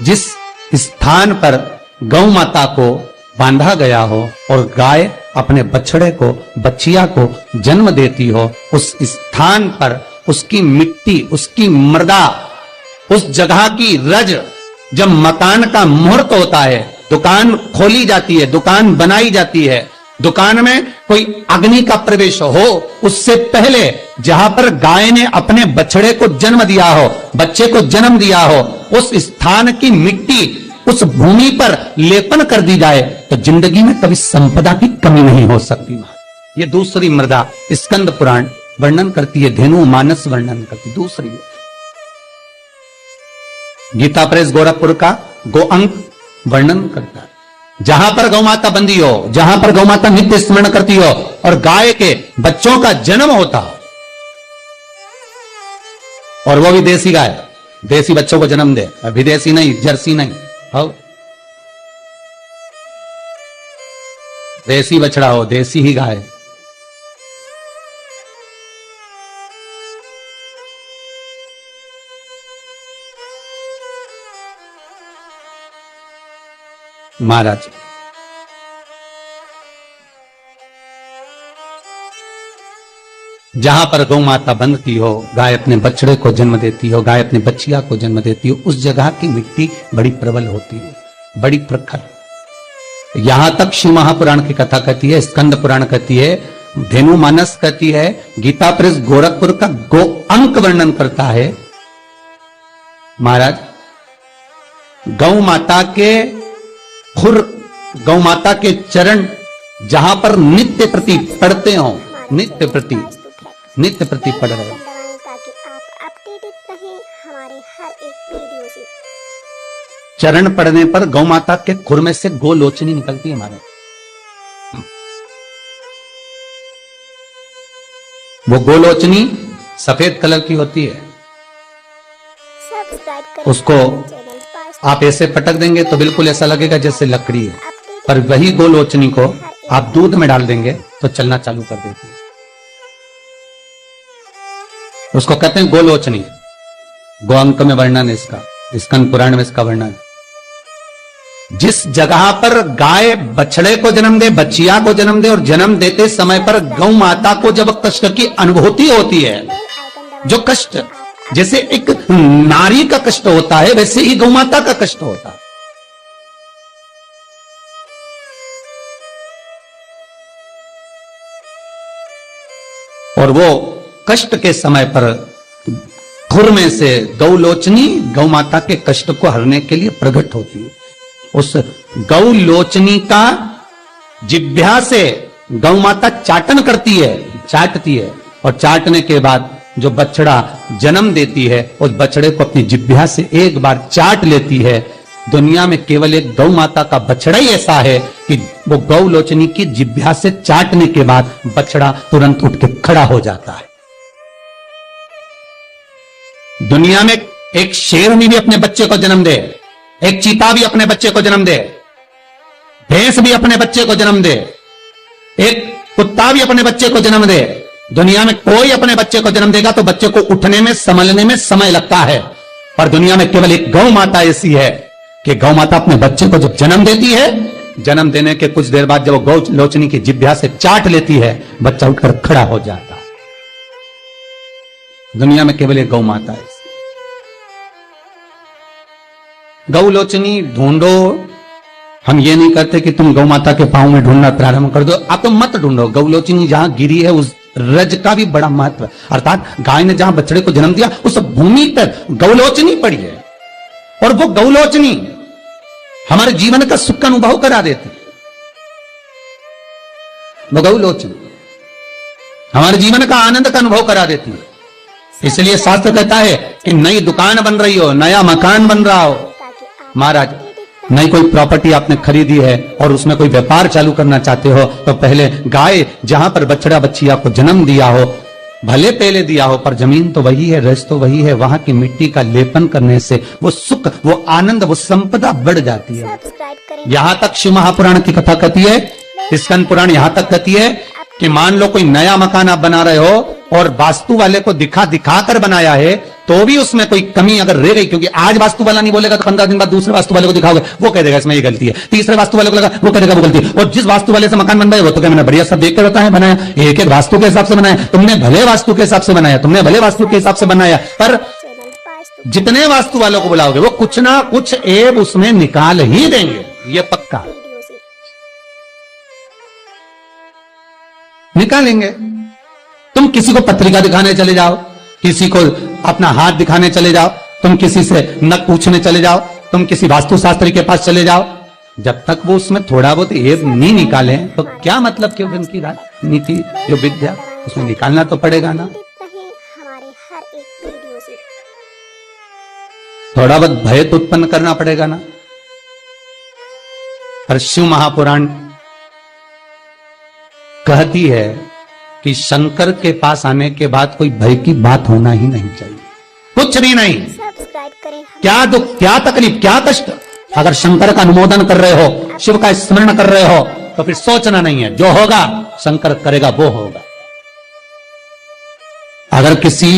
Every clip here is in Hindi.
जिस स्थान पर गौ माता को बांधा गया हो और गाय अपने बछड़े को, बच्चिया को जन्म देती हो, उस स्थान पर उसकी मिट्टी, उसकी मृदा, उस जगह की रज, जब मकान का मुहूर्त होता है, दुकान खोली जाती है, दुकान बनाई जाती है, दुकान में कोई अग्नि का प्रवेश हो, उससे पहले जहां पर गाय ने अपने बछड़े को जन्म दिया हो, बच्चे को जन्म दिया हो, उस स्थान की मिट्टी उस भूमि पर लेपन कर दी जाए तो जिंदगी में कभी संपदा की कमी नहीं हो सकती। ये दूसरी मृदा स्कंद पुराण वर्णन करती है, धेनु मानस वर्णन करती। दूसरी गीता प्रेस गोरखपुर का गो अंक वर्णन करता है, जहां पर गौ माता बंदी हो, जहां पर गौ माता नित्य स्मरण करती हो और गाय के बच्चों का जन्म होता हो, और वो भी देसी गाय, देसी बच्चों को जन्म दे, विदेशी नहीं, जर्सी नहीं, हो देसी बछड़ा हो, देसी ही गाय। महाराज जहां पर गौ माता बंधती हो, गाय अपने बछड़े को जन्म देती हो, गाय अपने बच्चिया को जन्म देती हो, उस जगह की मिट्टी बड़ी प्रबल होती है, बड़ी प्रखर। यहां तक शिव महापुराण की कथा कहती है, स्कंद पुराण कहती है, धेनु मानस कहती है, गीता प्रेस गोरखपुर का गो अंक वर्णन करता है। महाराज गौ माता के खुर, गौ माता के चरण जहां पर नित्य प्रति पढ़ते हो, नित्य प्रति पढ़ रहे हो, ताकि आप अपडेटेड रहें हमारे हर एक वीडियो से। चरण पड़ने पर गौ माता के खुर में से गोलोचनी निकलती है हमारे। वो गोलोचनी सफेद कलर की होती है, उसको आप ऐसे पटक देंगे तो बिल्कुल ऐसा लगेगा जैसे लकड़ी है, पर वही गोलोचनी को आप दूध में डाल देंगे तो चलना चालू कर देती है। उसको कहते हैं गोलोचनी। गो अंक में वर्णन है इसका, स्कंद पुराण में इसका वर्णन। जिस जगह पर गाय बछड़े को जन्म दे, बच्चिया को जन्म दे, और जन्म देते समय पर गौ माता को जब कष्ट की अनुभूति होती है, जो कष्ट जैसे एक नारी का कष्ट होता है, वैसे ही गौ माता का कष्ट होता है। और वो कष्ट के समय पर खुर में से गौलोचनी गौ माता के कष्ट को हरने के लिए प्रकट होती है। उस गौलोचनी का जिह्वा से गौ माता चाटन करती है, चाटती है, और चाटने के बाद जो बछड़ा जन्म देती है, उस बछड़े को अपनी जिह्वा से एक बार चाट लेती है। दुनिया में केवल एक गौ माता का बछड़ा ही ऐसा है कि वो गौलोचनी की जिह्वा से चाटने के बाद बछड़ा तुरंत उठ के खड़ा हो जाता है। दुनिया में एक शेर भी अपने बच्चे को जन्म दे, एक चीता भी अपने बच्चे को जन्म दे, भैंस भी अपने बच्चे को जन्म दे, एक कुत्ता भी अपने बच्चे को जन्म दे, दुनिया में कोई अपने बच्चे को जन्म देगा तो बच्चे को उठने में, संभलने में समय लगता है। पर दुनिया में केवल एक गौ माता ऐसी है कि गौ माता अपने बच्चे को जब जन्म देती है, जन्म देने के कुछ देर बाद जब वो गौ लोचनी की जिह्वा से चाट लेती है, बच्चा उठकर खड़ा हो जाता है। दुनिया में केवल एक गौ माता है। गौ लोचनी ढूंढो, हम ये नहीं कहते कि तुम गौ माता के पांव में ढूंढना प्रारंभ कर दो, आप तो मत ढूंढो। गौ लोचनी जहां गिरी है उस रज का भी बड़ा महत्व है, अर्थात गाय ने जहां बछड़े को जन्म दिया उस भूमि पर गौलोचनी पड़ी है, और वो गौलोचनी हमारे जीवन का सुख का अनुभव करा देती है। वो गौलोचनी हमारे जीवन का आनंद का अनुभव करा देती है। इसलिए शास्त्र कहता है कि नई दुकान बन रही हो, नया मकान बन रहा हो, महाराज नई कोई प्रॉपर्टी आपने खरीदी है और उसमें कोई व्यापार चालू करना चाहते हो, तो पहले गाय जहां पर बछड़ा बच्चिया को जन्म दिया हो, भले पहले दिया हो, पर जमीन तो वही है, रस तो वही है, वहां की मिट्टी का लेपन करने से वो सुख, वो आनंद, वो संपदा बढ़ जाती है। यहां तक शिव महापुराण की कथा कहती है, स्कंद पुराण यहां तक कहती है कि मान लो कोई नया मकान आप बना रहे हो और वास्तु वाले को दिखा कर बनाया है, तो भी उसमें कोई कमी अगर रह गई, क्योंकि आज वास्तु वाला नहीं बोलेगा तो 15 दिन बाद दूसरे वास्तु वाले को दिखाओगे, वो कह देगा इसमें ये गलती है, तीसरे वास्तु वाले को लगा वो कह देगा वो गलती है, और जिस वास्तु वाले से मकान बन रहा है वो तो क्या मैंने बढ़िया सब देख के बताया बनाया, एक एक वास्तु के हिसाब से बनाया, तुमने भले वास्तु के हिसाब से बनाया, तुमने भले वास्तु के हिसाब से बनाया, पर चैनल वास्तु जितने वास्तु वालों को बुलाओगे वो कुछ ना कुछ ऐब उसमें निकाल ही देंगे, ये पक्का वीडियो से निकालेंगे। तुम किसी को पत्रिका दिखाने चले जाओ, किसी को अपना हाथ दिखाने चले जाओ, तुम किसी से नक पूछने चले जाओ, तुम किसी वास्तुशास्त्री के पास चले जाओ, जब तक वो उसमें थोड़ा बहुत ऐब नहीं निकाले तो क्या मतलब कि उनकी राजनीति जो विद्या उसमें निकालना तो पड़ेगा ना। रहे हमारे हर एक वीडियो से। थोड़ा बहुत भय तो उत्पन्न करना पड़ेगा ना। पर शिव महापुराण कहती है कि शंकर के पास आने के बाद कोई भय की बात होना ही नहीं चाहिए, कुछ भी नहीं। सब्सक्राइब करें क्या दुख, क्या तकलीफ, क्या कष्ट, अगर शंकर का अनुमोदन कर रहे हो, शिव का स्मरण कर रहे हो, तो फिर सोचना नहीं है, जो होगा शंकर करेगा वो होगा। अगर किसी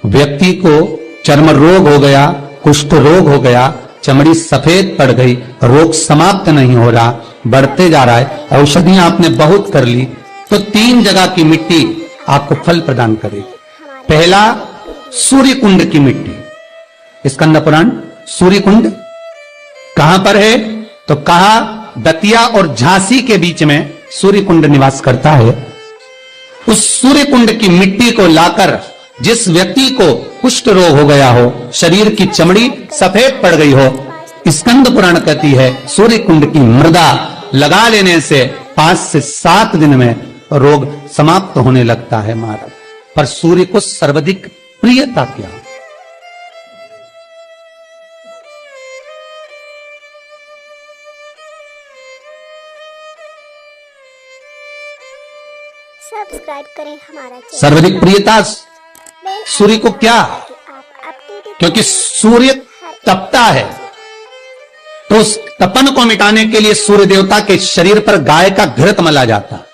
व्यक्ति को चर्म रोग हो गया, कुष्ठ रोग हो गया, चमड़ी सफेद पड़ गई, रोग समाप्त नहीं हो रहा, बढ़ते जा रहा है, औषधियां आपने बहुत कर ली, तो 3 जगह की मिट्टी आपको फल प्रदान करेगी। पहला सूर्य कुंड की मिट्टी, स्कंद पुराण सूर्य कुंड कहां पर है, तो कहा दतिया और झांसी के बीच में सूर्य कुंड निवास करता है। उस सूर्य कुंड की मिट्टी को लाकर जिस व्यक्ति को कुष्ठ रोग हो गया हो, शरीर की चमड़ी सफेद पड़ गई हो, स्कंद पुराण कहती है सूर्य कुंड की मृदा लगा लेने से 5 से 7 दिन में रोग समाप्त होने लगता है महाराज। पर सूर्य को सर्वाधिक प्रियता क्या, सब्सक्राइब करें हमारा चैनल। सर्वाधिक प्रियता सूर्य को क्या, आप अपडेटेड क्योंकि सूर्य तपता है, तो उस तपन को मिटाने के लिए सूर्य देवता के शरीर पर गाय का घृत मला जाता है।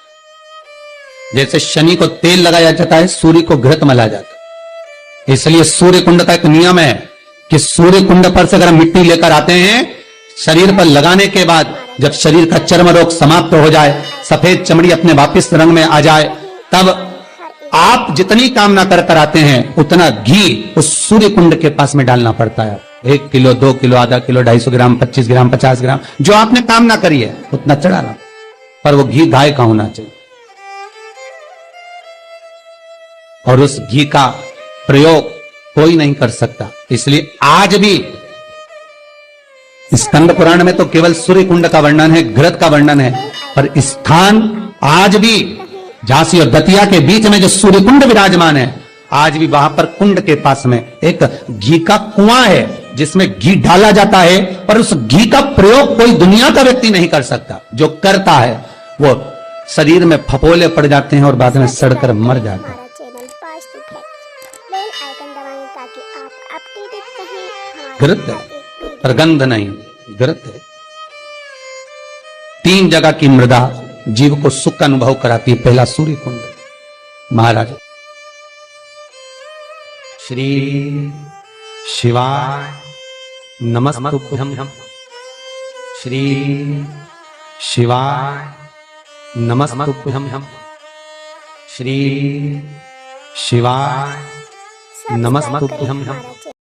जैसे शनि को तेल लगाया जाता है, सूर्य को घृत मला जाता है। इसलिए सूर्य कुंड का एक नियम है कि सूर्य कुंड पर से अगर मिट्टी लेकर आते हैं, शरीर पर लगाने के बाद जब शरीर का चर्म रोग समाप्त हो जाए, सफेद चमड़ी अपने वापिस रंग में आ जाए, तब आप जितनी कामना कर आते हैं उतना घी उस सूर्य कुंड के पास में डालना पड़ता है। 1 किलो, 2 किलो, आधा किलो, 250 ग्राम, 25 ग्राम, 50 ग्राम, जो आपने कामना करी है उतना चढ़ाना, पर वो घी गाय का होना चाहिए। और उस घी का प्रयोग कोई नहीं कर सकता। इसलिए आज भी स्कंद पुराण में तो केवल सूर्य कुंड का वर्णन है, घृत का वर्णन है, पर स्थान आज भी झांसी और दतिया के बीच में जो सूर्य कुंड विराजमान है, आज भी वहां पर कुंड के पास में एक घी का कुआं है जिसमें घी डाला जाता है, पर उस घी का प्रयोग कोई दुनिया का व्यक्ति नहीं कर सकता। जो करता है वो शरीर में फपोले पड़ जाते हैं और बाद में सड़कर मर जाता है। हमारा channel Vastu fact, bell icon दबाएं ताकि आप अपडेटेड रहें हमारे घृत है, पर गंध नहीं, घृत है। 3 जगह की मृदा जीव को सुख का अनुभव कराती है। पहला सूर्य कुंड। महाराज श्री शिवाय नमस्तुभ्यं, श्री शिवाय नमस्तुभ्यं, श्री शिवाय नमस्तुभ्यं।